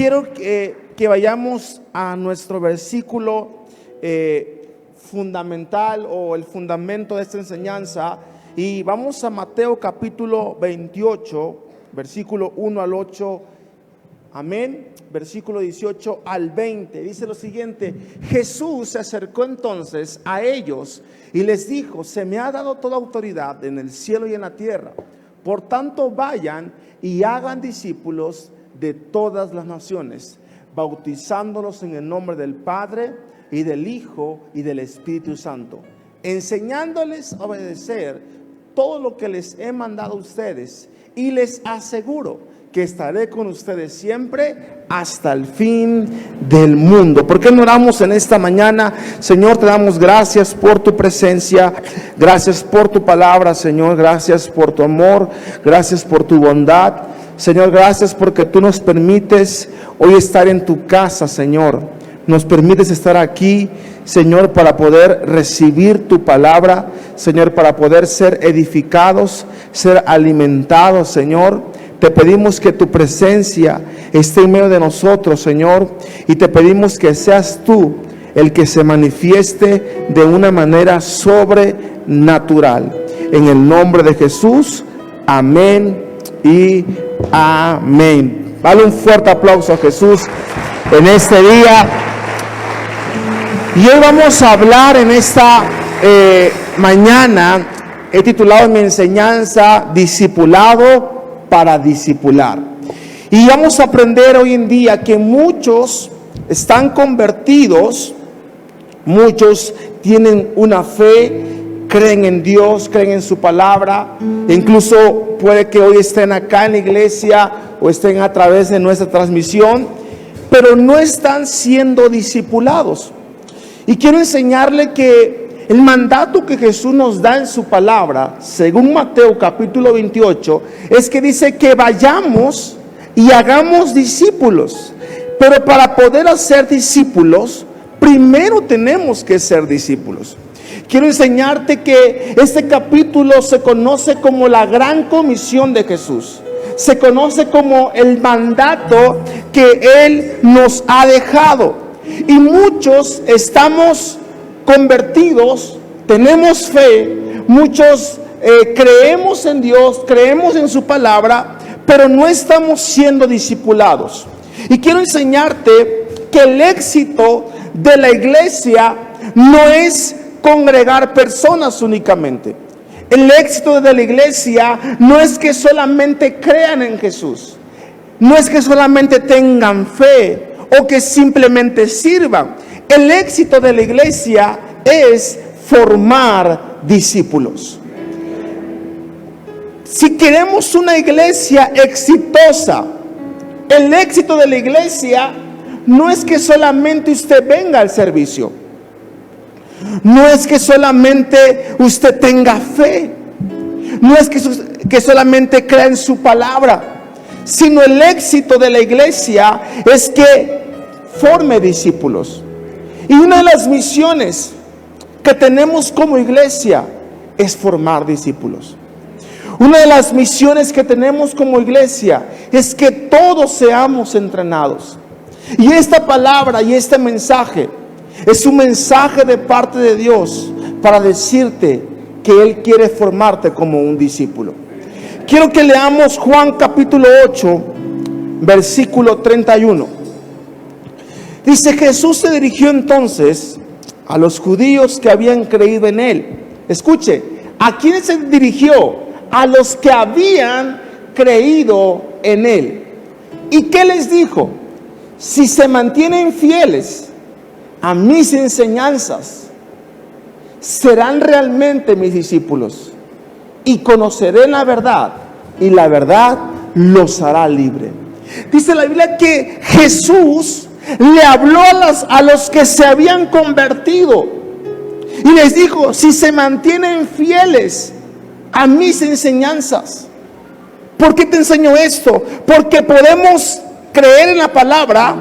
quiero que vayamos a nuestro versículo fundamental o el fundamento de esta enseñanza, y vamos a Mateo capítulo 28, versículo 1 al 8, amén, versículo 18 al 20. Dice lo siguiente: Jesús se acercó entonces a ellos y les dijo: se me ha dado toda autoridad en el cielo y en la tierra. Por tanto, vayan y hagan discípulos de todas las naciones, bautizándolos en el nombre del Padre y del Hijo y del Espíritu Santo, enseñándoles a obedecer todo lo que les he mandado a ustedes, y les aseguro que estaré con ustedes siempre hasta el fin del mundo. ¿Por qué no oramos en esta mañana? Señor, te damos gracias por tu presencia, gracias por tu palabra, Señor, gracias por tu amor, gracias por tu bondad. Señor, gracias porque tú nos permites hoy estar en tu casa, Señor. Nos permites estar aquí, Señor, para poder recibir tu palabra, Señor, para poder ser edificados, ser alimentados, Señor. Te pedimos que tu presencia esté en medio de nosotros, Señor, y te pedimos que seas tú el que se manifieste de una manera sobrenatural. En el nombre de Jesús, amén y amén. Dale un fuerte aplauso a Jesús en este día. Y hoy vamos a hablar en esta mañana, he titulado mi enseñanza Discipulado para discipular. Y vamos a aprender hoy en día que muchos están convertidos, muchos tienen una fe, creen en Dios, creen en su palabra, incluso puede que hoy estén acá en la iglesia o estén a través de nuestra transmisión, pero no están siendo discipulados. Y quiero enseñarle que el mandato que Jesús nos da en su palabra, según Mateo capítulo 28, es que dice que vayamos y hagamos discípulos. Pero para poder hacer discípulos, primero tenemos que ser discípulos. Quiero enseñarte que este capítulo se conoce como la gran comisión de Jesús. Se conoce como el mandato que Él nos ha dejado. Y muchos estamos convertidos, tenemos fe, muchos creemos en Dios, creemos en su palabra, pero no estamos siendo discipulados. Y quiero enseñarte que el éxito de la iglesia no es congregar personas únicamente. El éxito de la iglesia no es que solamente crean en Jesús, no es que solamente tengan fe o que simplemente sirvan. El éxito de la iglesia es formar discípulos. Si queremos una iglesia exitosa, el éxito de la iglesia no es que solamente usted venga al servicio, no es que solamente usted tenga fe, no es que solamente crea en su palabra, sino el éxito de la iglesia es que forme discípulos. Y una de las misiones que tenemos como iglesia es formar discípulos. Una de las misiones que tenemos como iglesia es que todos seamos entrenados. Y esta palabra y este mensaje es un mensaje de parte de Dios para decirte que Él quiere formarte como un discípulo. Quiero que leamos Juan capítulo 8, versículo 31. Dice: Jesús se dirigió entonces a los judíos que habían creído en Él. Escuche, ¿a quién se dirigió? A los que habían creído en Él. ¿Y qué les dijo? Si se mantienen fieles a mis enseñanzas, serán realmente mis discípulos y conocerán la verdad, y la verdad los hará libre. Dice la Biblia que Jesús le habló a los que se habían convertido y les dijo: si se mantienen fieles a mis enseñanzas. ¿Por qué te enseño esto? Porque podemos creer en la palabra,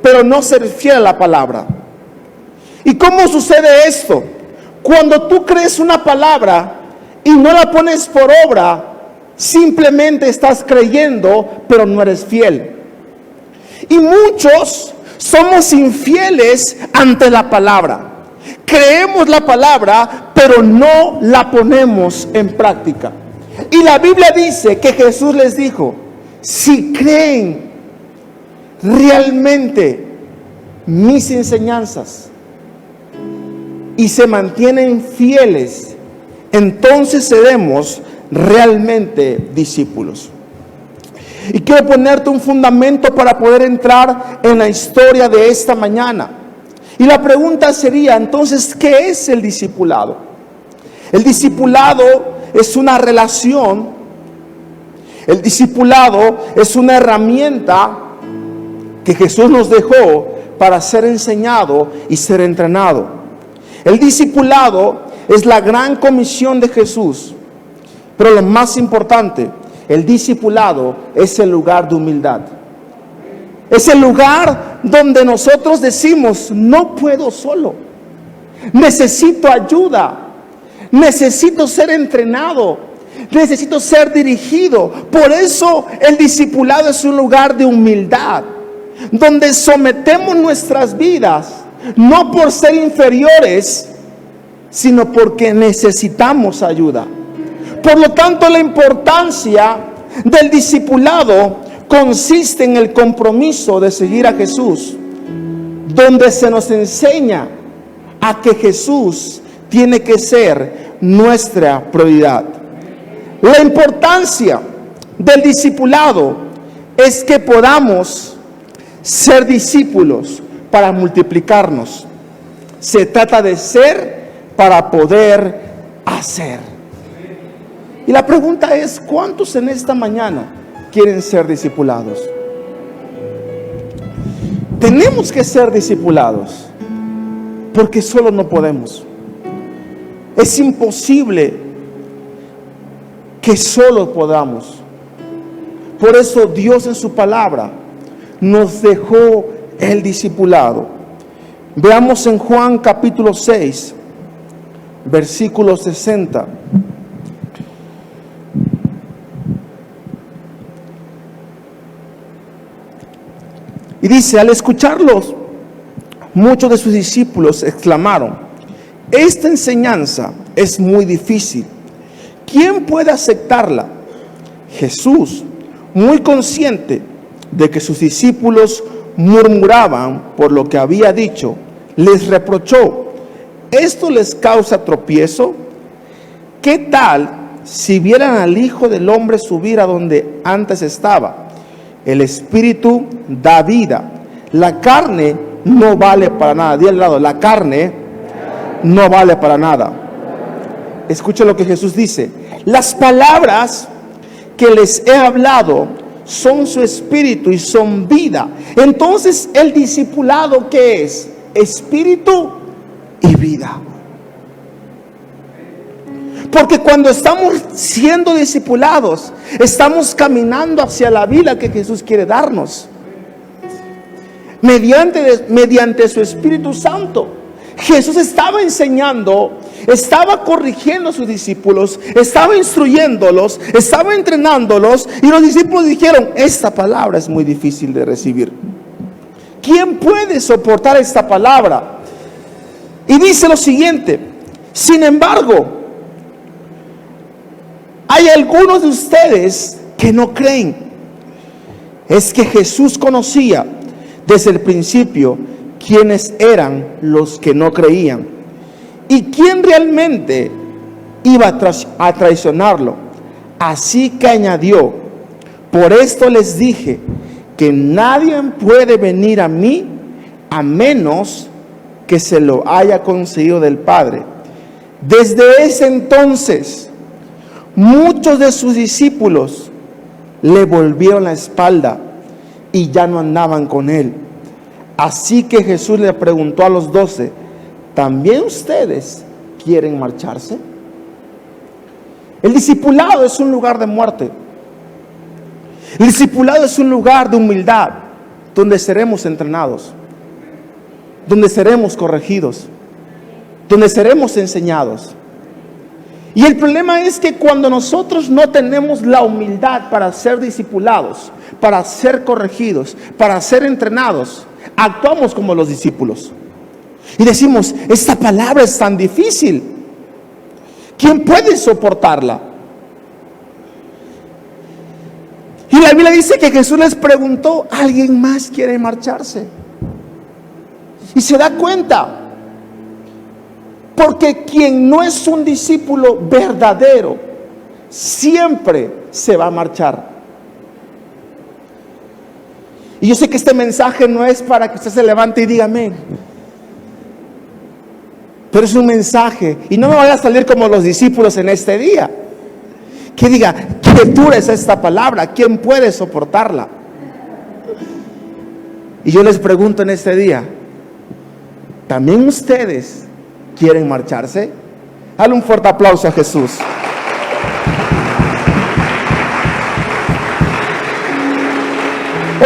pero no ser fiel a la palabra. ¿Y cómo sucede esto? Cuando tú crees una palabra y no la pones por obra, simplemente estás creyendo, pero no eres fiel. Y muchos somos infieles ante la palabra. Creemos la palabra, pero no la ponemos en práctica. Y la Biblia dice que Jesús les dijo: si creen realmente mis enseñanzas y se mantienen fieles, entonces seremos realmente discípulos. Y quiero ponerte un fundamento para poder entrar en la historia de esta mañana. Y la pregunta sería, entonces, ¿qué es el discipulado? El discipulado es una relación. El discipulado es una herramienta que Jesús nos dejó para ser enseñado y ser entrenado. El discipulado es la gran comisión de Jesús. Pero lo más importante, el discipulado es el lugar de humildad. Es el lugar donde nosotros decimos: no puedo solo, necesito ayuda, necesito ser entrenado, necesito ser dirigido. Por eso el discipulado es un lugar de humildad, donde sometemos nuestras vidas, no por ser inferiores, sino porque necesitamos ayuda. Por lo tanto, la importancia del discipulado consiste en el compromiso de seguir a Jesús, donde se nos enseña a que Jesús tiene que ser nuestra prioridad. La importancia del discipulado es que podamos ser discípulos para multiplicarnos. Se trata de ser para poder hacer. Y la pregunta es: ¿cuántos en esta mañana quieren ser discipulados? Tenemos que ser discipulados, porque solo no podemos. Es imposible que solo podamos. Por eso Dios en su palabra nos dejó el discipulado. Veamos en Juan capítulo 6, versículo 60. Y dice: al escucharlos, muchos de sus discípulos exclamaron: esta enseñanza es muy difícil, ¿quién puede aceptarla? Jesús, muy consciente de que sus discípulos murmuraban por lo que había dicho, les reprochó: ¿esto les causa tropiezo? ¿Qué tal si vieran al Hijo del Hombre subir a donde antes estaba? El Espíritu da vida, la carne no vale para nada. Di al lado: la carne no vale para nada. Escucha lo que Jesús dice: las palabras que les he hablado son su espíritu y son vida. Entonces, el discipulado, ¿qué es? Espíritu y vida. Porque cuando estamos siendo discipulados, estamos caminando hacia la vida que Jesús quiere darnos. Mediante su Espíritu Santo. Jesús estaba enseñando, estaba corrigiendo a sus discípulos, estaba instruyéndolos, estaba entrenándolos. Y los discípulos dijeron: esta palabra es muy difícil de recibir. ¿Quién puede soportar esta palabra? Y dice lo siguiente: sin embargo, hay algunos de ustedes que no creen. Es que Jesús conocía desde el principio quiénes eran los que no creían y quién realmente iba a traicionarlo. Así que añadió: por esto les dije que nadie puede venir a mí a menos que se lo haya concedido del Padre. Desde ese entonces, muchos de sus discípulos le volvieron la espalda y ya no andaban con él. Así que Jesús le preguntó a los 12: ¿también ustedes quieren marcharse? El discipulado es un lugar de muerte. El discipulado es un lugar de humildad, donde seremos entrenados, donde seremos corregidos, donde seremos enseñados. Y el problema es que cuando nosotros no tenemos la humildad para ser discipulados, para ser corregidos, para ser entrenados, actuamos como los discípulos. Y decimos, esta palabra es tan difícil. ¿Quién puede soportarla? Y la Biblia dice que Jesús les preguntó, ¿alguien más quiere marcharse? Y se da cuenta, porque quien no es un discípulo verdadero, siempre se va a marchar. Y yo sé que este mensaje no es para que usted se levante y diga amén, pero es un mensaje, y no me vaya a salir como los discípulos en este día, que diga, qué dura es esta palabra, ¿quién puede soportarla? Y yo les pregunto en este día, ¿también ustedes quieren marcharse? Dale un fuerte aplauso a Jesús.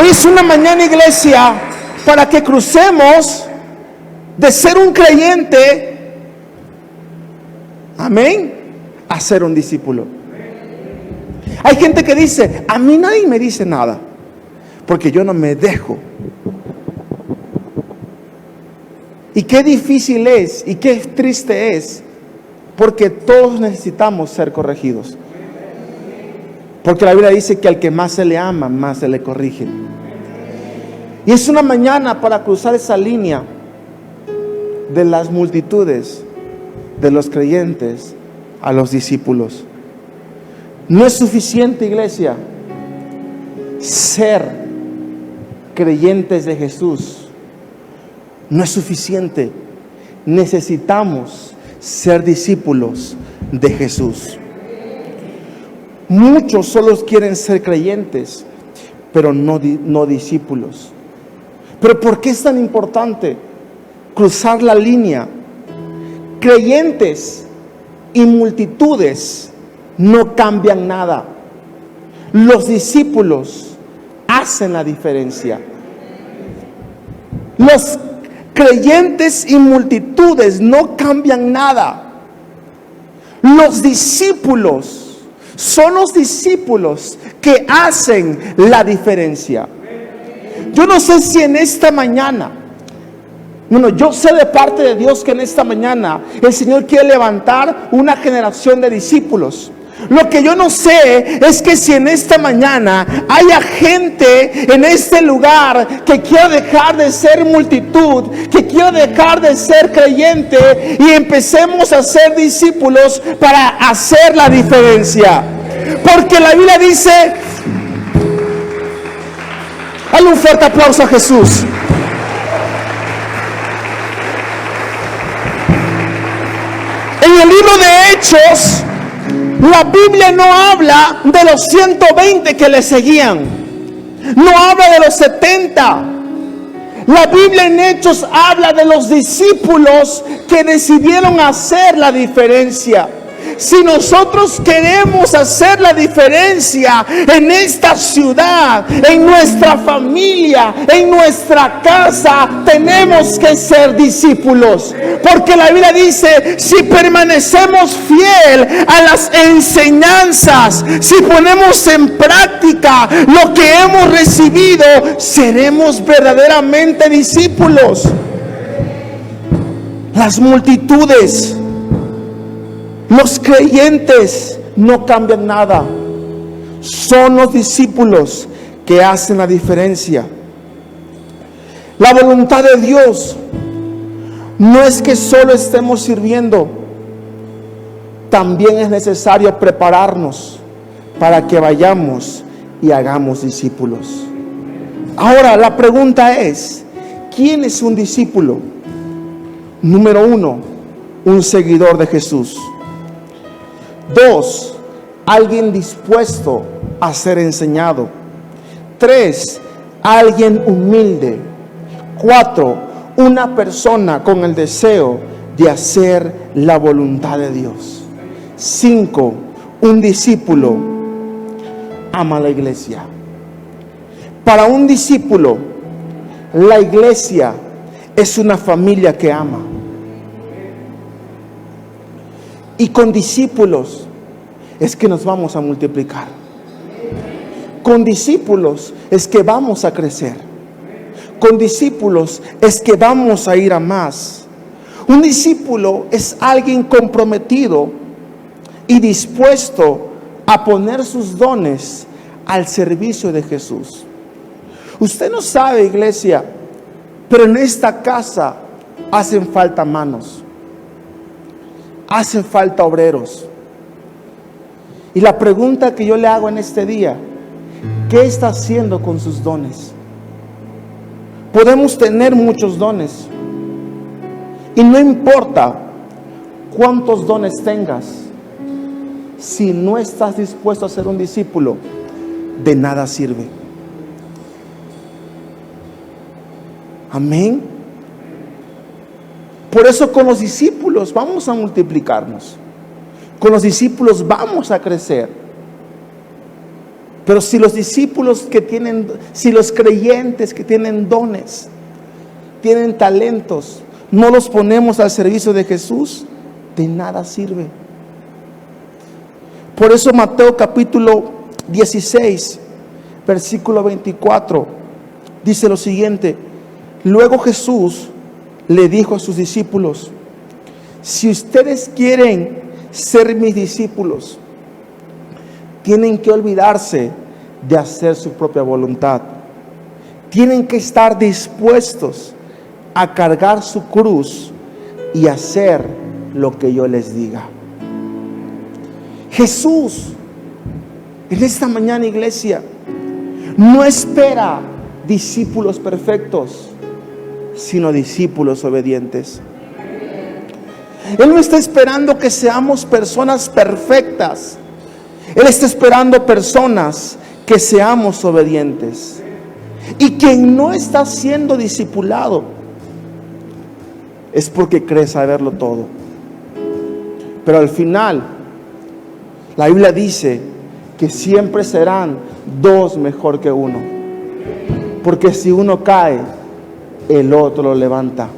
Hoy es una mañana, iglesia, para que crucemos de ser un creyente, amén, a ser un discípulo. Hay gente que dice, a mí nadie me dice nada, porque yo no me dejo. Y qué difícil es, y qué triste es, porque todos necesitamos ser corregidos. Porque la Biblia dice que al que más se le ama, más se le corrige. Y es una mañana para cruzar esa línea de las multitudes, de los creyentes a los discípulos. No es suficiente, iglesia, ser creyentes de Jesús. No es suficiente. Necesitamos ser discípulos de Jesús. Muchos solo quieren ser creyentes, pero no discípulos. Pero ¿por qué es tan importante cruzar la línea? Creyentes y multitudes no cambian nada. Los discípulos hacen la diferencia. Los creyentes y multitudes no cambian nada. Los discípulos son los discípulos que hacen la diferencia. Yo no sé si en esta mañana, yo sé de parte de Dios que en esta mañana el Señor quiere levantar una generación de discípulos. Lo que yo no sé es que si en esta mañana haya gente en este lugar que quiera dejar de ser multitud, que quiera dejar de ser creyente y empecemos a ser discípulos para hacer la diferencia. Porque la Biblia dice, dale un fuerte aplauso a Jesús. En el libro de Hechos, la Biblia no habla de los 120 que le seguían, no habla de los 70. La Biblia en Hechos habla de los discípulos que decidieron hacer la diferencia. Si nosotros queremos hacer la diferencia en esta ciudad, en nuestra familia, en nuestra casa, tenemos que ser discípulos. Porque la Biblia dice, si permanecemos fiel a las enseñanzas, si ponemos en práctica lo que hemos recibido, seremos verdaderamente discípulos. Las multitudes, los creyentes no cambian nada. Son los discípulos que hacen la diferencia. La voluntad de Dios no es que solo estemos sirviendo. También es necesario prepararnos para que vayamos y hagamos discípulos. Ahora la pregunta es, ¿quién es un discípulo? Número 1, un seguidor de Jesús. 2, alguien dispuesto a ser enseñado. 3, alguien humilde. 4, una persona con el deseo de hacer la voluntad de Dios. 5, un discípulo ama la iglesia. Para un discípulo, la iglesia es una familia que ama. Y con discípulos es que nos vamos a multiplicar. Con discípulos es que vamos a crecer. Con discípulos es que vamos a ir a más. Un discípulo es alguien comprometido y dispuesto a poner sus dones al servicio de Jesús. Usted no sabe, iglesia, pero en esta casa hacen falta manos, hacen falta obreros. Y la pregunta que yo le hago en este día: ¿qué está haciendo con sus dones? Podemos tener muchos dones, y no importa cuántos dones tengas, si no estás dispuesto a ser un discípulo, de nada sirve. Amén. Por eso con los discípulos vamos a multiplicarnos. Con los discípulos vamos a crecer. Pero si los discípulos si los creyentes que tienen dones, tienen talentos, no los ponemos al servicio de Jesús, de nada sirve. Por eso Mateo capítulo 16, versículo 24, dice lo siguiente: luego Jesús le dijo a sus discípulos: si ustedes quieren ser mis discípulos, tienen que olvidarse de hacer su propia voluntad. Tienen que estar dispuestos a cargar su cruz y hacer lo que yo les diga. Jesús, en esta mañana, iglesia, no espera discípulos perfectos, sino discípulos obedientes. Él no está esperando que seamos personas perfectas. Él está esperando personas que seamos obedientes. Y quien no está siendo discipulado es porque cree saberlo todo. Pero al final, la Biblia dice que siempre serán dos mejor que uno. Porque si uno cae, el otro lo levanta.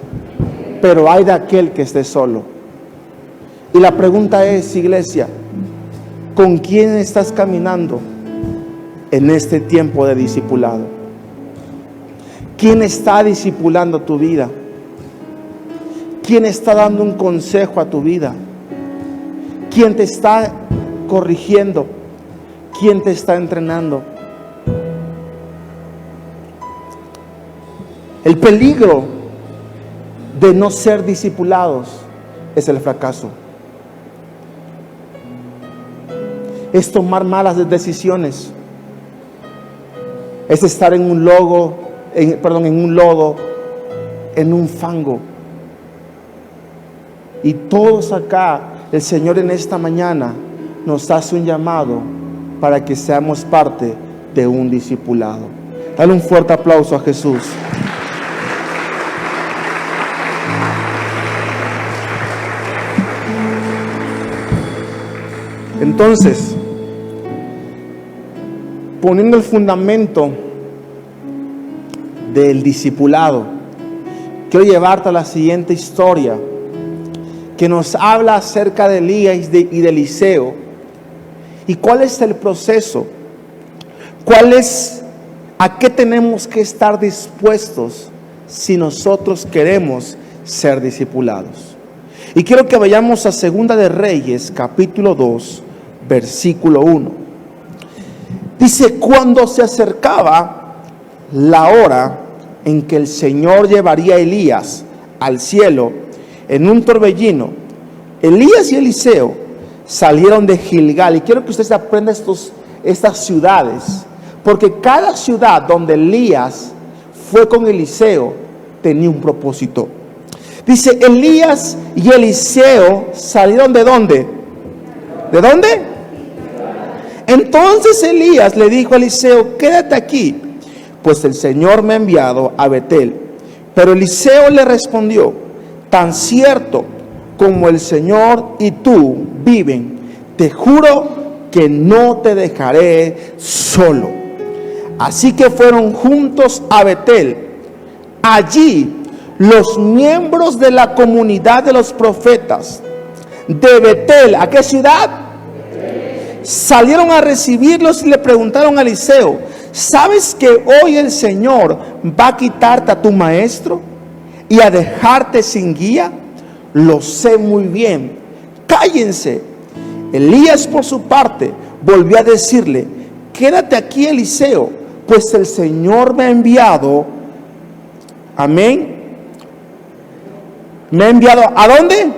Pero hay de aquel que esté solo. Y la pregunta es, iglesia, ¿con quién estás caminando en este tiempo de discipulado? ¿Quién está discipulando tu vida? ¿Quién está dando un consejo a tu vida? ¿Quién te está corrigiendo? ¿Quién te está entrenando? El peligro de no ser discipulados es el fracaso. Es tomar malas decisiones. Es estar en un lodo, en un fango. Y todos acá, el Señor en esta mañana nos hace un llamado para que seamos parte de un discipulado. Dale un fuerte aplauso a Jesús. Entonces, poniendo el fundamento del discipulado, quiero llevarte a la siguiente historia que nos habla acerca de Elías y de Eliseo. ¿Y cuál es el proceso? ¿A qué tenemos que estar dispuestos si nosotros queremos ser discipulados? Y quiero que vayamos a Segunda de Reyes, capítulo 2, versículo 1. Dice: cuando se acercaba la hora en que el Señor llevaría a Elías al cielo en un torbellino, Elías y Eliseo salieron de Gilgal. Y quiero que ustedes aprendan estas ciudades, porque cada ciudad donde Elías fue con Eliseo tenía un propósito. Dice: Elías y Eliseo salieron ¿de dónde? ¿De dónde? Entonces Elías le dijo a Eliseo: quédate aquí, pues el Señor me ha enviado a Betel. Pero Eliseo le respondió: tan cierto como el Señor y tú viven, te juro que no te dejaré solo. Así que fueron juntos a Betel. Allí los miembros de la comunidad de los profetas de Betel, ¿a qué ciudad? salieron a recibirlos y le preguntaron a Eliseo: ¿sabes que hoy el Señor va a quitarte a tu maestro y a dejarte sin guía? Lo sé muy bien. Cállense. Elías, por su parte, volvió a decirle: quédate aquí, Eliseo, pues el Señor me ha enviado. Amén. ¿Me ha enviado a dónde?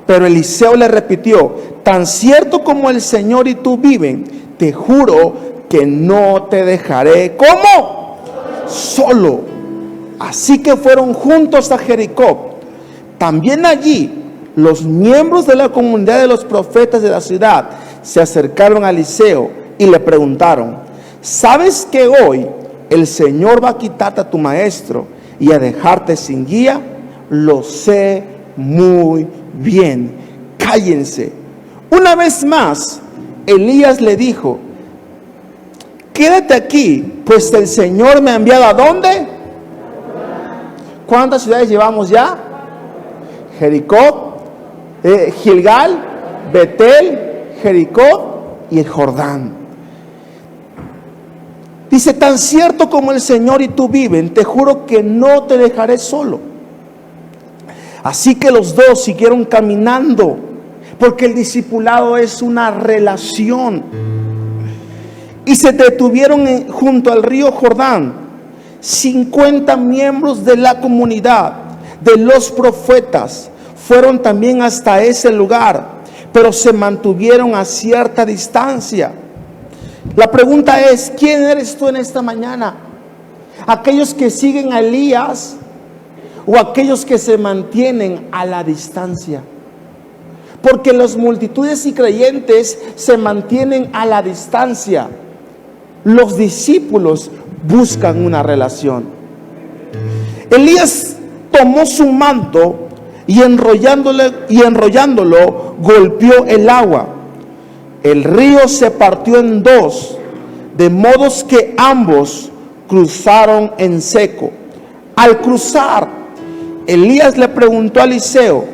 Pero Eliseo le repitió: tan cierto como el Señor y tú viven, te juro que no te dejaré. ¿Cómo? Solo. Así que fueron juntos a Jericó. También allí los miembros de la comunidad de los profetas de la ciudad se acercaron a Eliseo y le preguntaron: ¿sabes que hoy el Señor va a quitarte a tu maestro y a dejarte sin guía? Lo sé muy bien. Cállense. Una vez más, Elías le dijo: quédate aquí, pues el Señor me ha enviado. ¿A dónde? ¿Cuántas ciudades llevamos ya? Jericó, Gilgal, Betel, Jericó y el Jordán. Dice: tan cierto como el Señor y tú viven, te juro que no te dejaré solo. Así que los dos siguieron caminando, porque el discipulado es una relación. Y se detuvieron junto al río Jordán. 50 miembros de la comunidad de los profetas fueron también hasta ese lugar, pero se mantuvieron a cierta distancia. La pregunta es: ¿quién eres tú en esta mañana? ¿Aquellos que siguen a Elías o aquellos que se mantienen a la distancia? Porque las multitudes y creyentes se mantienen a la distancia. Los discípulos buscan una relación. Elías tomó su manto y enrollándolo golpeó el agua. El río se partió en dos, de modos que ambos cruzaron en seco. Al cruzar, Elías le preguntó a Eliseo: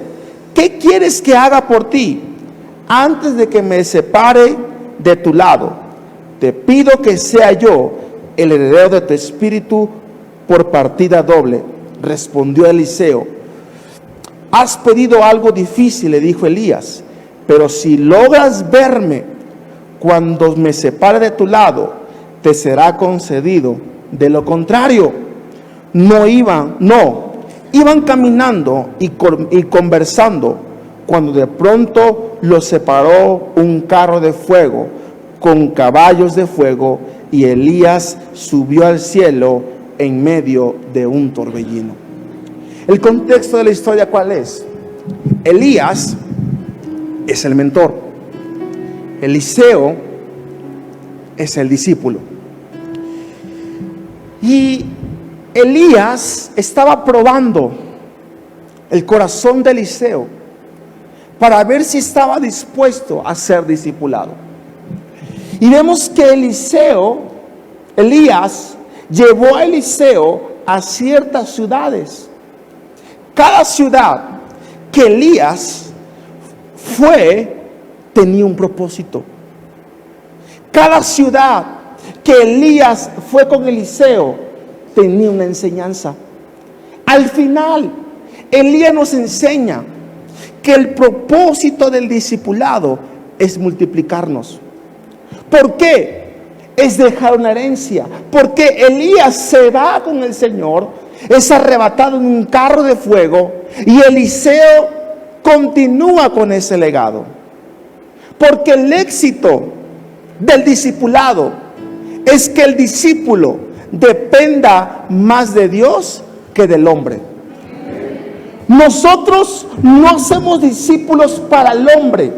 ¿qué quieres que haga por ti antes de que me separe de tu lado? Te pido que sea yo el heredero de tu espíritu por partida doble. Respondió Eliseo: has pedido algo difícil, le dijo Elías, pero si logras verme cuando me separe de tu lado, te será concedido. De lo contrario, iban caminando y conversando, cuando de pronto los separó un carro de fuego con caballos de fuego, y Elías subió al cielo en medio de un torbellino. El contexto de la historia, ¿cuál es? Elías es el mentor, Eliseo es el discípulo, y Elías estaba probando el corazón de Eliseo para ver si estaba dispuesto a ser discipulado. Y vemos que Elías llevó a Eliseo a ciertas ciudades. Cada ciudad que Elías fue tenía un propósito. Cada ciudad que Elías fue con Eliseo tenía una enseñanza. Al final, Elías nos enseña que el propósito del discipulado es multiplicarnos. ¿Por qué? Es dejar una herencia. Porque Elías se va con el Señor, es arrebatado en un carro de fuego, y Eliseo continúa con ese legado. Porque el éxito del discipulado es que el discípulo dependa más de Dios que del hombre. Nosotros no hacemos discípulos para el hombre,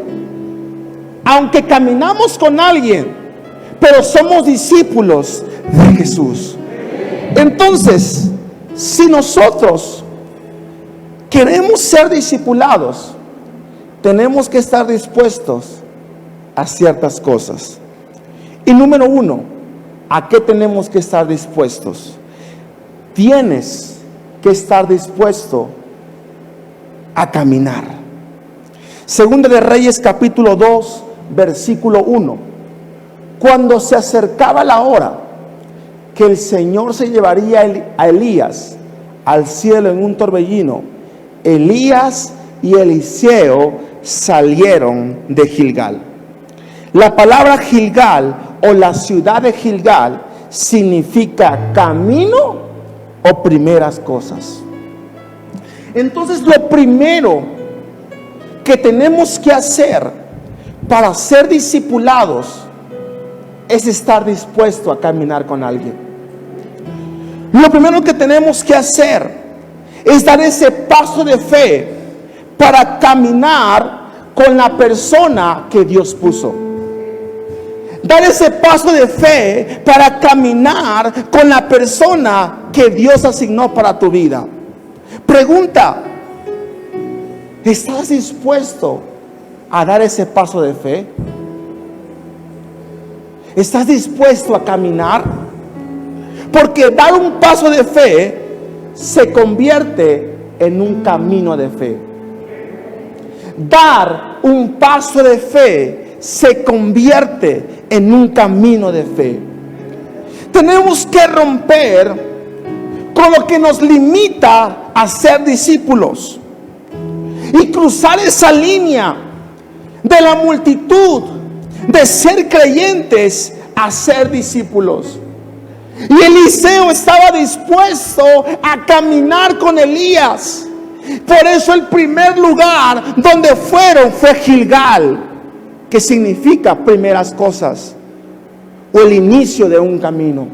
aunque caminamos con alguien, pero somos discípulos de Jesús. Entonces, si nosotros queremos ser discipulados, tenemos que estar dispuestos a ciertas cosas. Y número uno, ¿a qué tenemos que estar dispuestos? Tienes que estar dispuesto a caminar. Segunda de Reyes capítulo 2, versículo 1. Cuando se acercaba la hora que el Señor se llevaría a Elías al cielo en un torbellino, Elías y Eliseo salieron de Gilgal. La palabra Gilgal o la ciudad de Gilgal significa camino o primeras cosas. Entonces, lo primero que tenemos que hacer para ser discipulados es estar dispuesto a caminar con alguien. Lo primero que tenemos que hacer es dar ese paso de fe para caminar con la persona que Dios puso. Dar ese paso de fe para caminar con la persona que Dios asignó para tu vida. Pregunta: ¿estás dispuesto a dar ese paso de fe? ¿Estás dispuesto a caminar? Porque dar un paso de fe se convierte en un camino de fe. Dar un paso de fe se convierte en un camino de fe. Tenemos que romper con lo que nos limita a ser discípulos y cruzar esa línea de la multitud de ser creyentes a ser discípulos. Y Eliseo estaba dispuesto a caminar con Elías. Por eso el primer lugar donde fueron fue Gilgal, que significa primeras cosas o el inicio de un camino.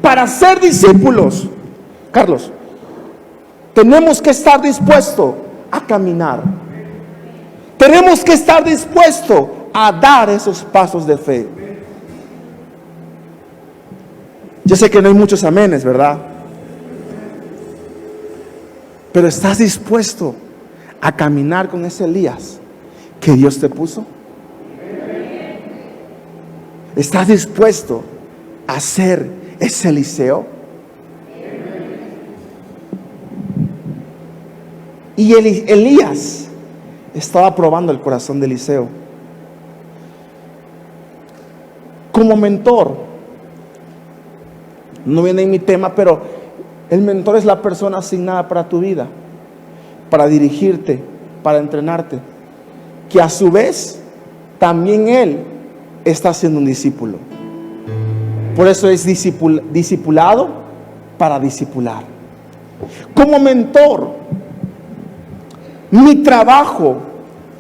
Para ser discípulos, Carlos, tenemos que estar dispuestos a caminar. Tenemos que estar dispuestos a dar esos pasos de fe. Yo sé que no hay muchos amenes, ¿verdad? Pero ¿estás dispuesto a caminar con ese Elías que Dios te puso? ¿Estás dispuesto a ser ese Eliseo? Y Elías estaba probando el corazón de Eliseo. Como mentor, no viene en mi tema, pero el mentor es la persona asignada para tu vida, para dirigirte, para entrenarte, que a su vez también él está siendo un discípulo. Por eso es discipulado para discipular. Como mentor, mi trabajo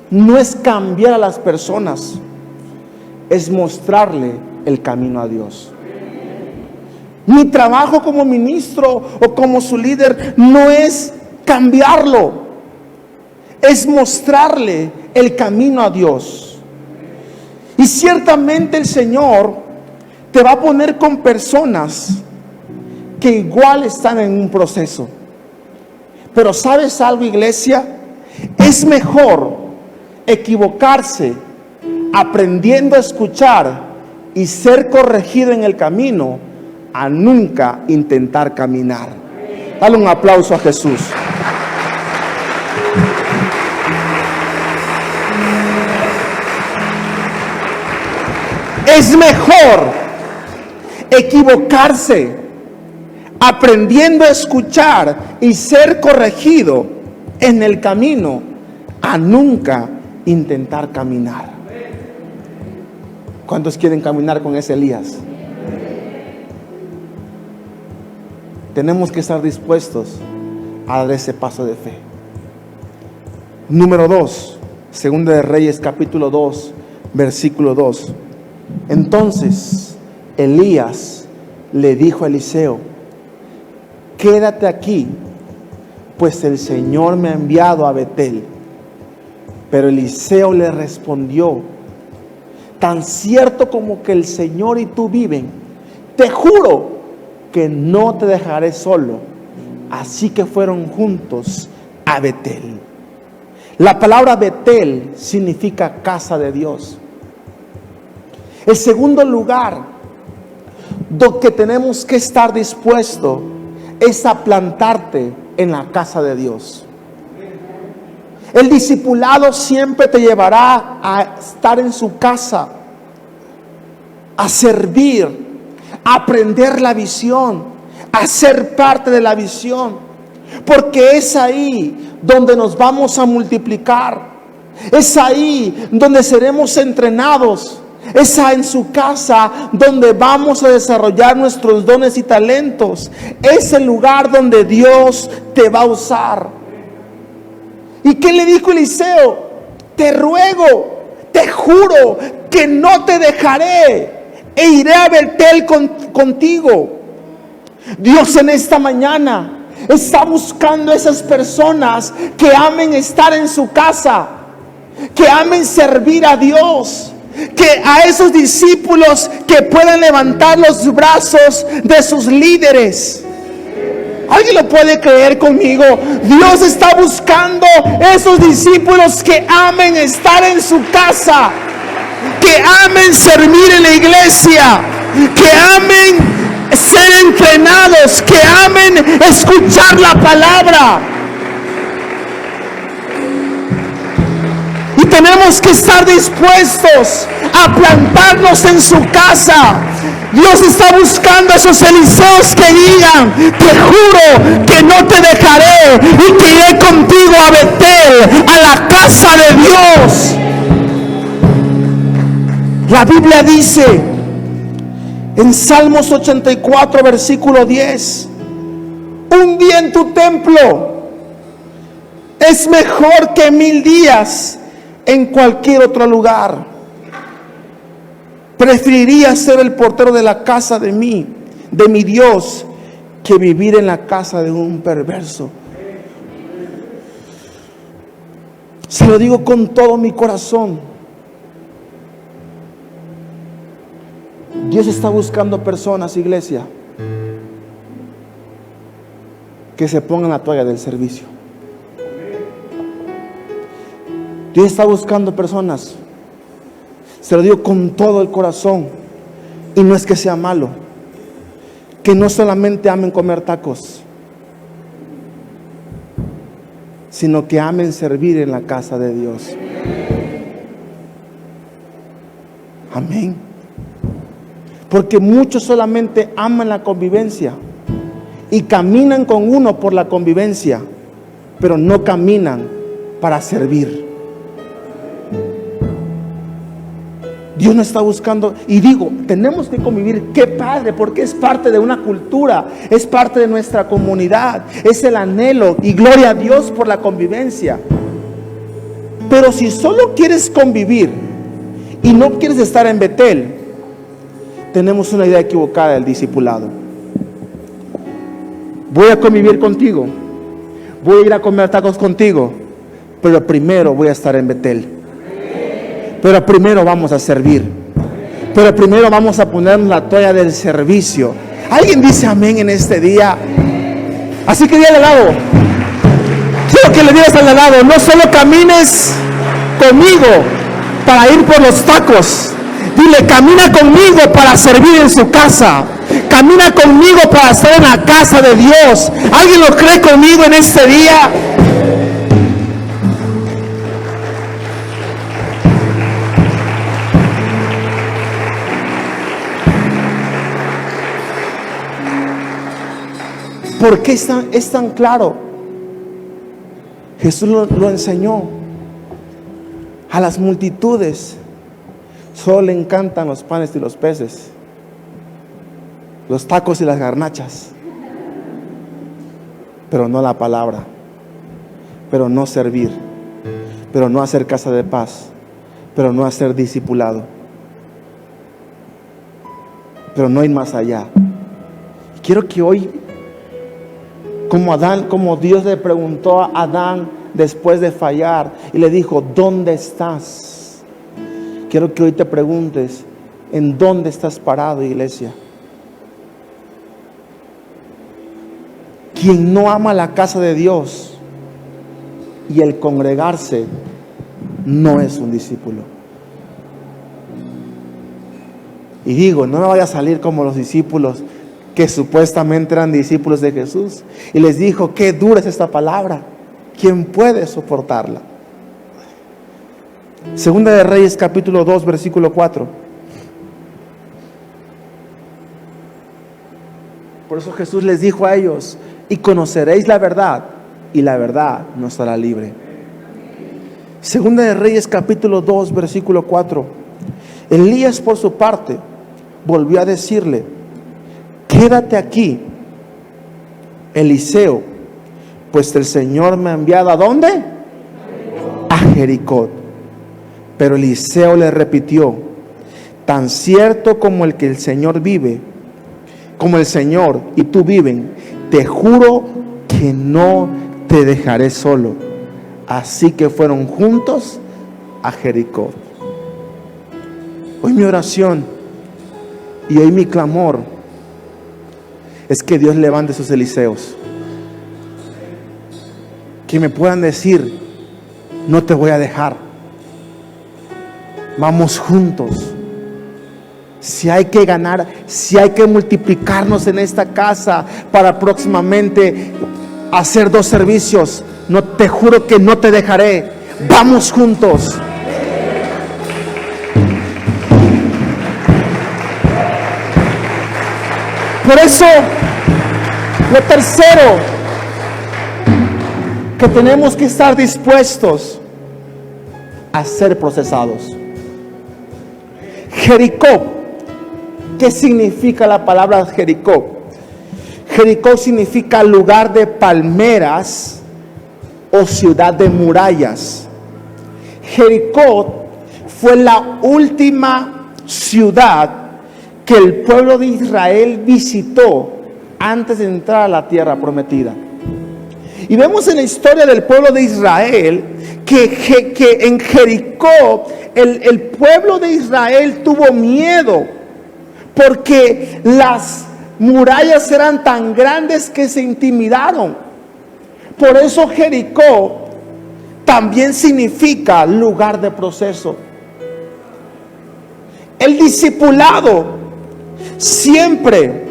no es cambiar a las personas, es mostrarle el camino a Dios. Mi trabajo como ministro o como su líder no es cambiarlo, es mostrarle el camino a Dios. Y ciertamente el Señor te va a poner con personas que igual están en un proceso. Pero ¿sabes algo, iglesia? Es mejor equivocarse aprendiendo a escuchar y ser corregido en el camino a nunca intentar caminar. Dale un aplauso a Jesús. Es mejor equivocarse aprendiendo a escuchar y ser corregido en el camino a nunca intentar caminar. ¿Cuántos quieren caminar con ese Elías? Tenemos que estar dispuestos a dar ese paso de fe. Número 2, Segunda de Reyes capítulo 2, versículo 2. Entonces Elías le dijo a Eliseo: quédate aquí, pues el Señor me ha enviado a Betel. Pero Eliseo le respondió: tan cierto como que el Señor y tú viven, te juro que no te dejaré solo. Así que fueron juntos a Betel. La palabra Betel significa casa de Dios. El segundo lugar donde tenemos que estar dispuestos es a plantarte en la casa de Dios. El discipulado siempre te llevará a estar en su casa, a servir, a aprender la visión, a ser parte de la visión. Porque es ahí donde nos vamos a multiplicar. Es ahí donde seremos entrenados. Es en su casa donde vamos a desarrollar nuestros dones y talentos. Es el lugar donde Dios te va a usar. ¿Y qué le dijo Eliseo? Te ruego, te juro que no te dejaré e iré a Betel contigo. Dios en esta mañana está buscando esas personas que amen estar en su casa, que amen servir a Dios, que a esos discípulos que puedan levantar los brazos de sus líderes. ¿Alguien lo puede creer conmigo? Dios está buscando esos discípulos que amen estar en su casa, que amen servir en la iglesia, que amen ser entrenados, que amen escuchar la palabra. Y tenemos que estar dispuestos a plantarnos en su casa. Dios está buscando a esos Eliseos que digan: te juro que no te dejaré y que iré contigo a Betel, a la casa de Dios. La Biblia dice en Salmos 84, versículo 10: un día en tu templo es mejor que 1000 días en cualquier otro lugar. Preferiría ser el portero de la casa de mi Dios, que vivir en la casa de un perverso. Se lo digo con todo mi corazón. Dios está buscando personas, iglesia, que se pongan la toalla del servicio. Dios está buscando personas, se lo digo con todo el corazón, y no es que sea malo, que no solamente amen comer tacos, sino que amen servir en la casa de Dios. Amén. Porque muchos solamente aman la convivencia y caminan con uno por la convivencia, pero no caminan para servir. Dios no está buscando, y digo, tenemos que convivir, qué padre, porque es parte de una cultura, es parte de nuestra comunidad, es el anhelo, y gloria a Dios por la convivencia. Pero si solo quieres convivir y no quieres estar en Betel, tenemos una idea equivocada del discipulado. Voy a convivir contigo, voy a ir a comer tacos contigo, pero primero voy a estar en Betel. Pero primero vamos a servir. Pero primero vamos a ponernos la toalla del servicio. ¿Alguien dice amén en este día? Así que dile al lado, quiero que le digas al lado: no solo camines conmigo para ir por los tacos. Dile: camina conmigo para servir en su casa. Camina conmigo para estar en la casa de Dios. ¿Alguien lo cree conmigo en este día? ¿Por qué es tan claro? Jesús lo enseñó a las multitudes. Solo le encantan los panes y los peces, los tacos y las garnachas, pero no la palabra, pero no servir, pero no hacer casa de paz, pero no hacer discipulado, pero no ir más allá. Quiero que hoy, como Dios le preguntó a Adán después de fallar y le dijo: ¿dónde estás? Quiero que hoy te preguntes: ¿en dónde estás parado, iglesia? Quien no ama la casa de Dios y el congregarse no es un discípulo. Y digo, no me vaya a salir como los discípulos que supuestamente eran discípulos de Jesús, y les dijo: qué dura es esta palabra, ¿quién puede soportarla? Segunda de Reyes capítulo 2 versículo 4. Por eso Jesús les dijo a ellos: y conoceréis la verdad, y la verdad nos hará libre. Segunda de Reyes capítulo 2 versículo 4. Elías por su parte volvió a decirle: quédate aquí, Eliseo, pues el Señor me ha enviado ¿a dónde? A Jericó. Pero Eliseo le repitió: tan cierto como el que el Señor vive, como el Señor y tú viven, te juro que no te dejaré solo. Así que fueron juntos a Jericó. Hoy mi oración y hoy mi clamor es que Dios levante sus Eliseos, que me puedan decir: no te voy a dejar, vamos juntos. Si hay que ganar, si hay que multiplicarnos en esta casa para próximamente hacer 2 servicios, no, te juro que no te dejaré, vamos juntos. Por eso, lo tercero, que tenemos que estar dispuestos a ser procesados. Jericó, ¿qué significa la palabra Jericó? Jericó significa lugar de palmeras o ciudad de murallas. Jericó fue la última ciudad que el pueblo de Israel visitó antes de entrar a la tierra prometida. Y vemos en la historia del pueblo de Israel que en Jericó el pueblo de Israel tuvo miedo, porque las murallas eran tan grandes que se intimidaron. Por eso Jericó también significa lugar de proceso. El discipulado siempre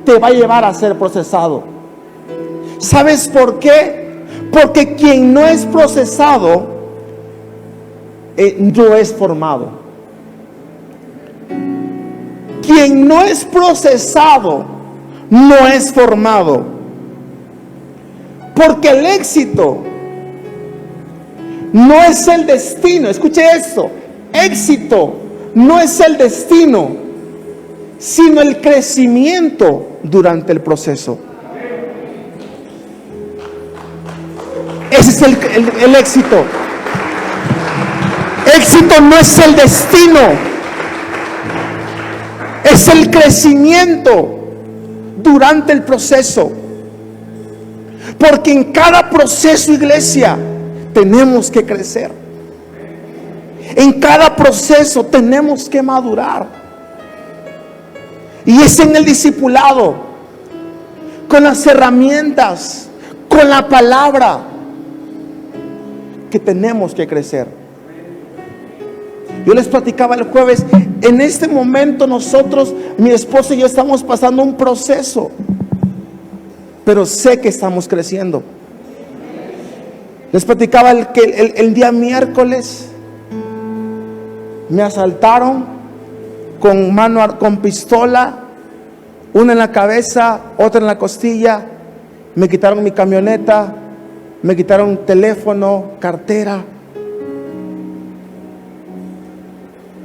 te va a llevar a ser procesado. ¿Sabes por qué? Porque quien no es procesado no es formado. Quien no es procesado no es formado. Porque el éxito no es el destino. Escuche esto: éxito no es el destino, sino el crecimiento durante el proceso. Ese es el éxito. Éxito no es el destino, es el crecimiento durante el proceso. Porque en cada proceso, iglesia, tenemos que crecer. En cada proceso tenemos que madurar. Y es en el discipulado, con las herramientas, con la palabra, que tenemos que crecer. Yo les platicaba el jueves, en este momento nosotros, mi esposa y yo, estamos pasando un proceso, pero sé que estamos creciendo. Les platicaba el día miércoles me asaltaron con pistola, una en la cabeza, otra en la costilla, me quitaron mi camioneta, me quitaron teléfono, cartera.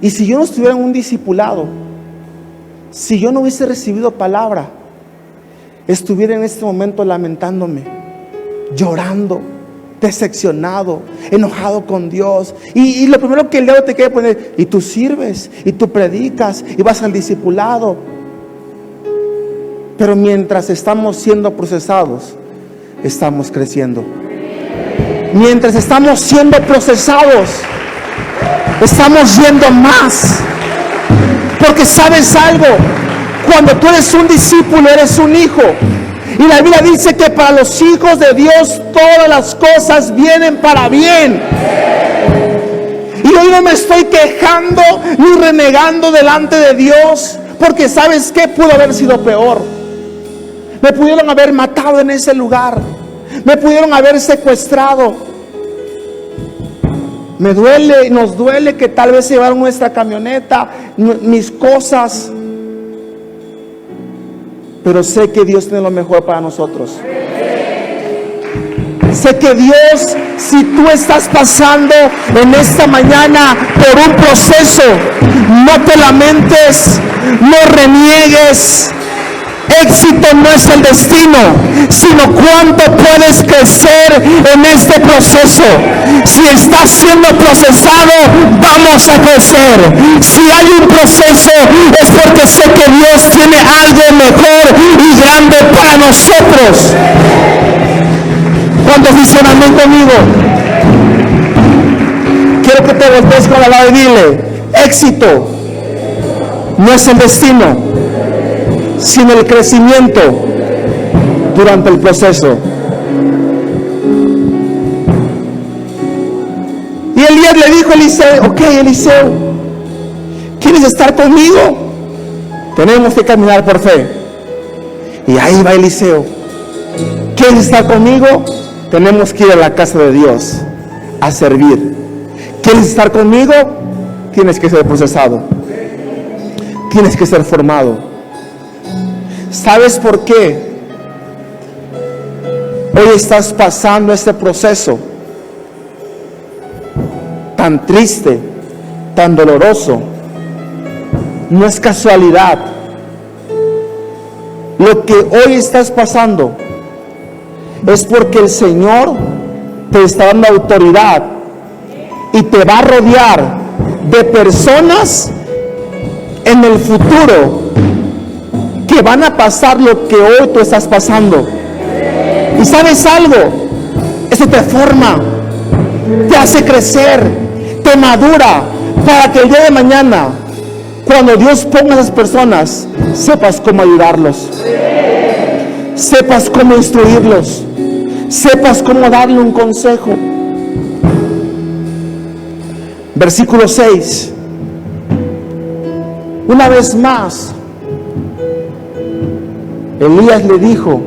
Y si yo no estuviera en un discipulado, si yo no hubiese recibido palabra, estuviera en este momento lamentándome, llorando, decepcionado, enojado con Dios. Y lo primero que el diablo te quiere poner: y tú sirves, y tú predicas, y vas al discipulado. Pero mientras estamos siendo procesados, estamos creciendo. Mientras estamos siendo procesados, estamos yendo más. Porque sabes algo, cuando tú eres un discípulo, eres un hijo. Y la Biblia dice que para los hijos de Dios todas las cosas vienen para bien. Y hoy no me estoy quejando ni renegando delante de Dios, porque ¿sabes qué? Pudo haber sido peor. Me pudieron haber matado en ese lugar, me pudieron haber secuestrado. Me duele, nos duele que tal vez se llevaron nuestra camioneta, mis cosas. Pero sé que Dios tiene lo mejor para nosotros. Sé que Dios, si tú estás pasando en esta mañana por un proceso, no te lamentes, no reniegues. Éxito no es el destino, sino cuánto puedes crecer en este proceso. Si estás siendo procesado, vamos a crecer. Si hay un proceso, es porque sé que Dios tiene algo mejor y grande para nosotros. ¿Cuántos dicen amén conmigo? Quiero que te voltees con la lado y dile: éxito no es el destino, sino el crecimiento durante el proceso. Y Elías le dijo a Eliseo: ok, Eliseo, ¿quieres estar conmigo? Tenemos que caminar por fe. Y ahí va Eliseo: ¿quieres estar conmigo? Tenemos que ir a la casa de Dios a servir. ¿Quieres estar conmigo? Tienes que ser procesado, tienes que ser formado. ¿Sabes por qué hoy estás pasando este proceso tan triste, tan doloroso? No es casualidad. Lo que hoy estás pasando es porque el Señor te está dando autoridad y te va a rodear de personas en el futuro que van a pasar lo que hoy tú estás pasando. Y ¿sabes algo? Eso te forma, te hace crecer, te madura, para que el día de mañana, cuando Dios ponga a esas personas, sepas cómo ayudarlos, sepas cómo instruirlos, sepas cómo darle un consejo. Versículo 6. Una vez más, Elías le dijo: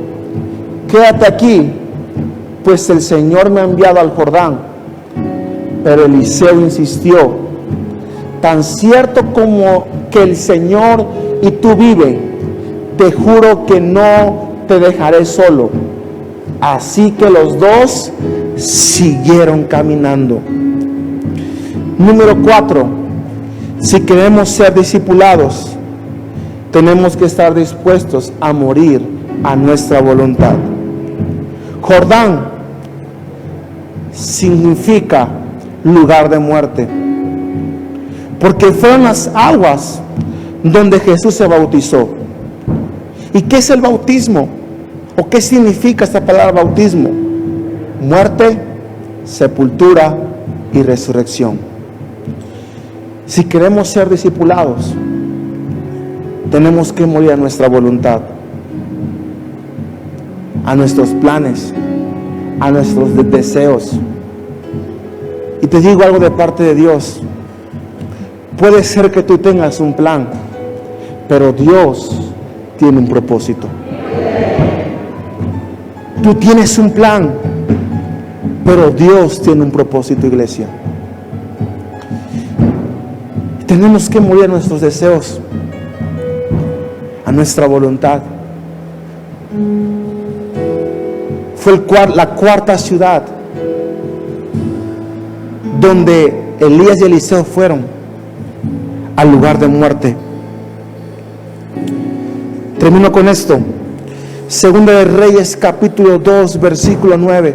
quédate aquí, pues el Señor me ha enviado al Jordán. Pero Eliseo insistió: tan cierto como que el Señor y tú vive, te juro que no te dejaré solo. Así que los dos siguieron caminando. Número 4. Si queremos ser discipulados, tenemos que estar dispuestos a morir a nuestra voluntad. Jordán significa lugar de muerte, porque fueron las aguas donde Jesús se bautizó. ¿Y qué es el bautismo? ¿O qué significa esta palabra bautismo? Muerte, sepultura y resurrección. Si queremos ser discipulados, tenemos que morir a nuestra voluntad, a nuestros planes, a nuestros deseos. Y te digo algo de parte de Dios: puede ser que tú tengas un plan, pero Dios tiene un propósito. Tú tienes un plan, pero Dios tiene un propósito, iglesia. Tenemos que morir a nuestros deseos, a nuestra voluntad. Fue la cuarta ciudad donde Elías y Eliseo fueron al lugar de muerte. Termino con esto. Segunda de Reyes, capítulo 2, versículo 9.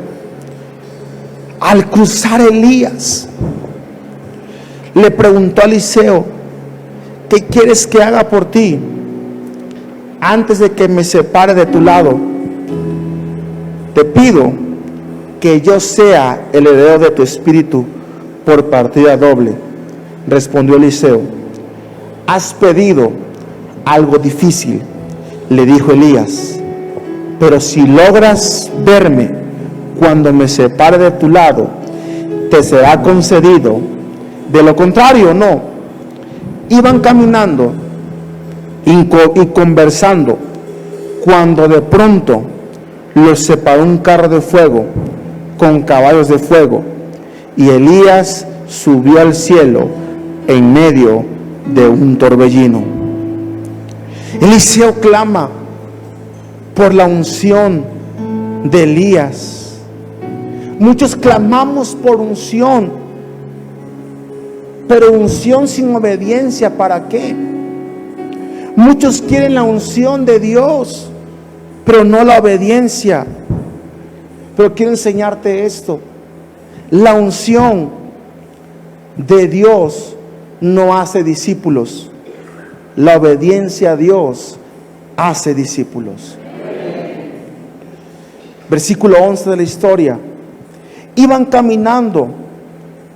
Al cruzar Elías, le preguntó a Eliseo: ¿qué quieres que haga por ti antes de que me separe de tu lado? Te pido que yo sea el heredero de tu espíritu por partida doble. Respondió Eliseo: has pedido algo difícil, le dijo Elías, pero si logras verme cuando me separe de tu lado, te será concedido. De lo contrario, no. Iban caminando y conversando cuando de pronto los separó un carro de fuego con caballos de fuego, y Elías subió al cielo en medio de un torbellino. Eliseo clama por la unción de Elías. Muchos clamamos por unción, pero unción sin obediencia, ¿para qué? Muchos quieren la unción de Dios, pero no la obediencia. Pero quiero enseñarte esto: la unción de Dios no hace discípulos, la obediencia a Dios hace discípulos. Versículo 11 de la historia: iban caminando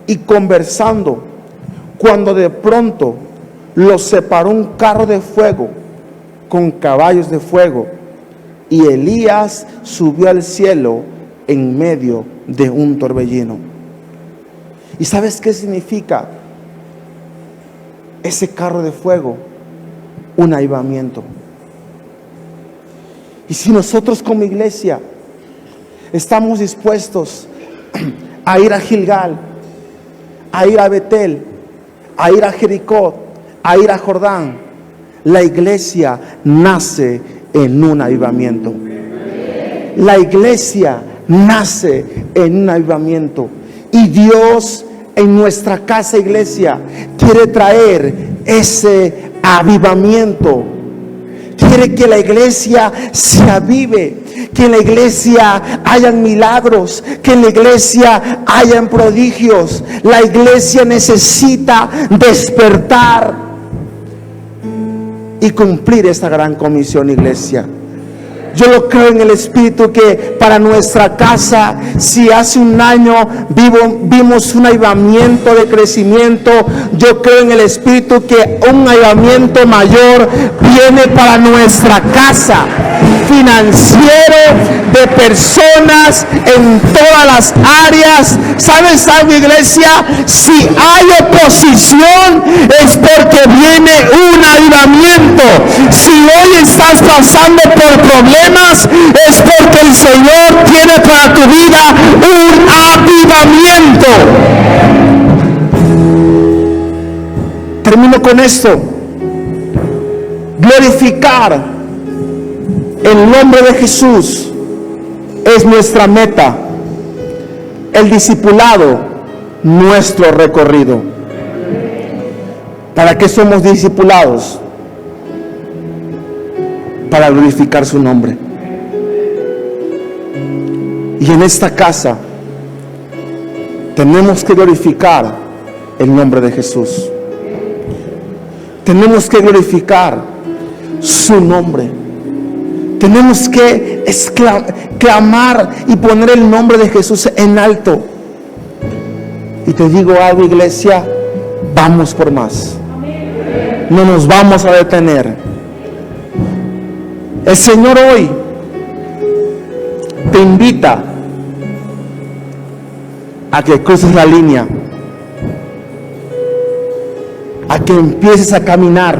y conversando cuando de pronto los separó un carro de fuego con caballos de fuego, y Elías subió al cielo en medio de un torbellino. ¿Y sabes qué significa ese carro de fuego? Un avivamiento. Y si nosotros como iglesia estamos dispuestos a ir a Gilgal, a ir a Betel, a ir a Jericó, a ir a Jordán, la iglesia nace en un avivamiento. La iglesia nace en un avivamiento. Y Dios en nuestra casa iglesia quiere traer ese avivamiento. Quiere que la iglesia se avive, que en la iglesia hayan milagros, que en la iglesia hayan prodigios. La iglesia necesita despertar y cumplir esta gran comisión, iglesia. Yo lo creo en el Espíritu que para nuestra casa, si hace un año vimos un avivamiento de crecimiento, yo creo en el Espíritu que un avivamiento mayor viene para nuestra casa, financiero, de personas en todas las áreas. ¿Sabes algo, iglesia? Si hay oposición es porque viene un avivamiento. Si hoy estás pasando por problemas es porque el Señor tiene para tu vida un avivamiento. Termino con esto: glorificar el nombre de Jesús es nuestra meta, el discipulado nuestro recorrido. ¿Para qué somos discipulados? Para glorificar su nombre. Y en esta casa tenemos que glorificar el nombre de Jesús. Tenemos que glorificar su nombre. Tenemos que clamar y poner el nombre de Jesús en alto. Y te digo algo, iglesia, vamos por más. No nos vamos a detener. El Señor hoy te invita a que cruces la línea, a que empieces a caminar,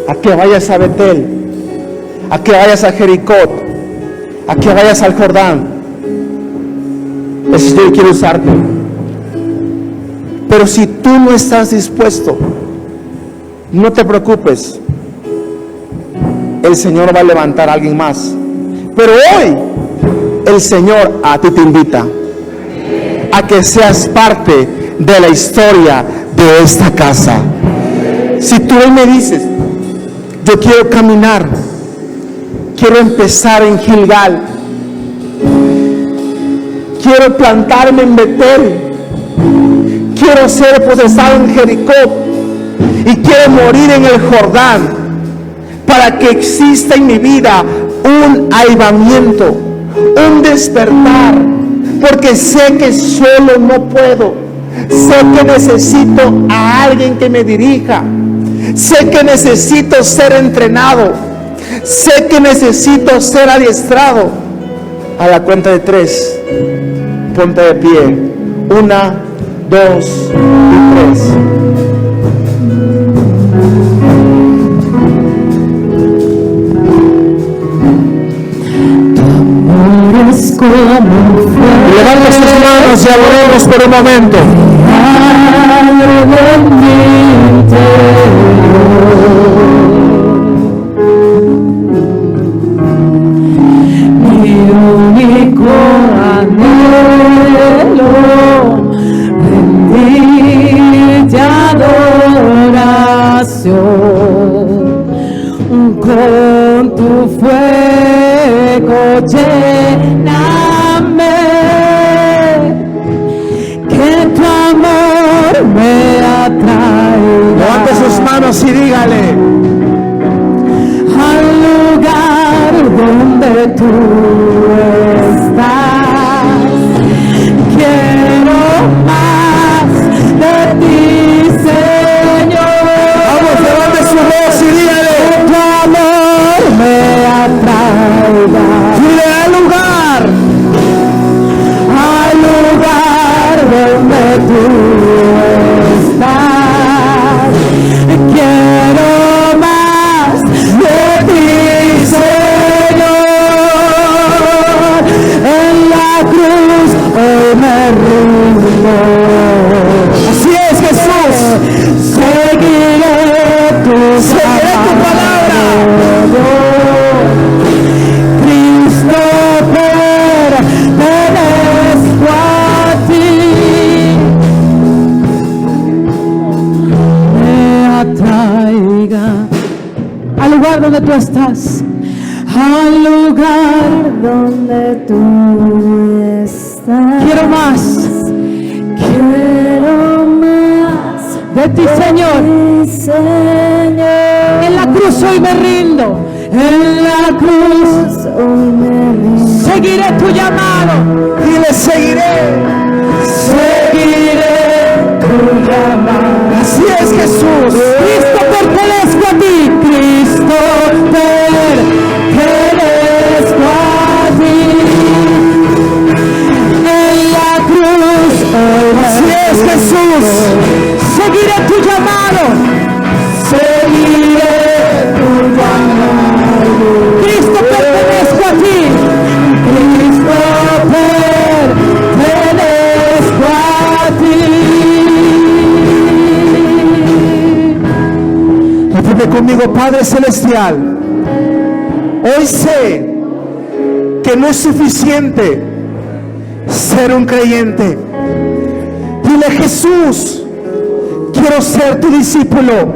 a que vayas a Betel, a que vayas a Jericó, a que vayas al Jordán. El Señor quiere usarte. Pero si tú no estás dispuesto, no te preocupes. El Señor va a levantar a alguien más. Pero hoy el Señor a ti te invita a que seas parte de la historia de esta casa. Si tú hoy me dices, yo quiero caminar, quiero empezar en Gilgal, quiero plantarme en Betel, quiero ser procesado en Jericó y quiero morir en el Jordán, para que exista en mi vida un avivamiento, un despertar, porque sé que solo no puedo, sé que necesito a alguien que me dirija, sé que necesito ser entrenado, sé que necesito ser adiestrado. A la cuenta de 3, ponte de pie. 1, 2 y 3. Levanta sus manos. manos y adoremos por un momento. Mi único anhelo, rendirte adoración, con tu fuego lléname, que tu amor me atraiga. Levante sus manos y dígale: al lugar donde tú estás, quiero más de ti, Señor. vamos, levante su voz y dígale: Tu amor me atraiga. dile al lugar Donde tú estás, quiero más de ti, Señor. En la cruz hoy me rindo. Así es, Jesús. Seguiré tu palabra. Cristo, pertenezco a ti. Me atraiga al lugar donde tú estás, al lugar donde tú estás. Quiero más de ti, Señor. En la cruz hoy me rindo. En la cruz hoy me rindo. Seguiré tu llamado. Dile: seguiré. Seguiré tu llamado. Así es, Jesús. Cristo, pertenezco a ti. Cristo, pertenezco a ti. En la cruz hoy me Así es, Jesús. seguiré tu llamado. Seguiré tu llamado. Cristo, pertenezco a ti. Cristo, pertenezco a ti. Repite conmigo: Padre Celestial, hoy sé que no es suficiente ser un creyente. Dile: Jesús, quiero ser tu discípulo.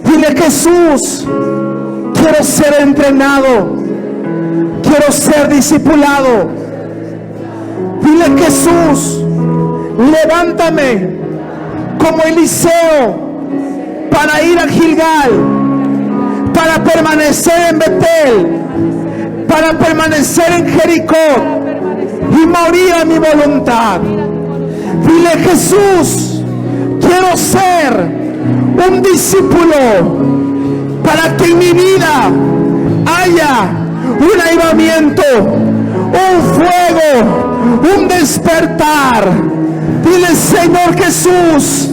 Dile: Jesús, quiero ser entrenado, quiero ser discipulado. Dile: Jesús, levántame como Eliseo para ir a Gilgal, para permanecer en Betel, para permanecer en Jericó y morir a mi voluntad. Dile: Jesús, quiero ser un discípulo para que en mi vida haya un avivamiento, un fuego, un despertar. Dile: Señor Jesús,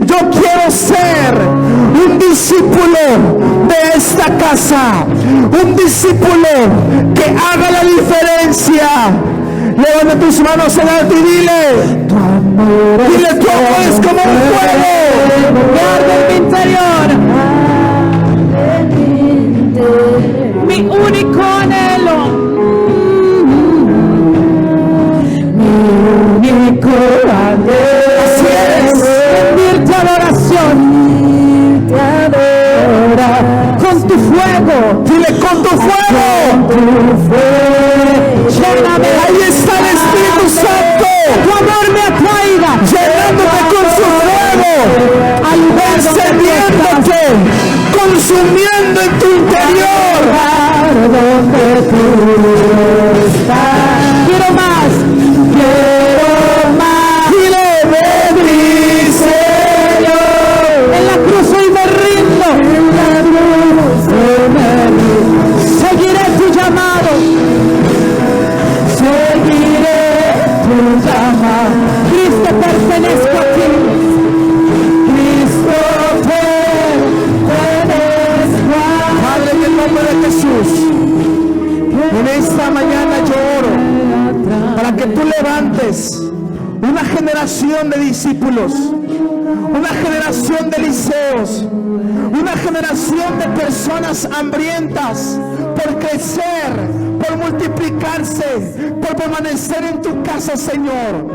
yo quiero ser un discípulo de esta casa, un discípulo que haga la diferencia. Levanta tus manos en alto y dile: tu amor es como un fuego que arde en mi interior. Mi único anhelo, mi único anhelo. Así es. Rendirte adoración, con tu fuego. Dile: con tu fuego. Lléname. Ahí está el Espíritu Santo, Tu amor me atraiga, llenándote con su fuego, al lugar encendiéndote, consumiendo en tu interior. donde tú estás. Quiero más. Dile: ven, mi Señor. En la cruz hoy me rindo. Seguiré tu llamado. Seguiré tu llamado. Cristo, pertenezco a ti. Cristo, pertenezco a ti. Padre, en el nombre de Jesús, en esta mañana yo oro para que tú levantes una generación de discípulos, una generación de Eliseos, una generación de personas hambrientas por crecer, por multiplicarse, por permanecer en tu casa, Señor.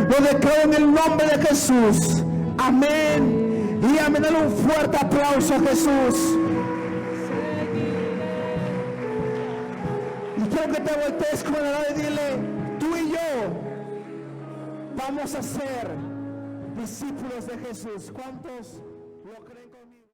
Lo declaro en el nombre de Jesús. Amén y amén. Dale un fuerte aplauso a Jesús. Y quiero que te voltees con la edad y dile: tú y yo vamos a ser discípulos de Jesús. ¿Cuántos?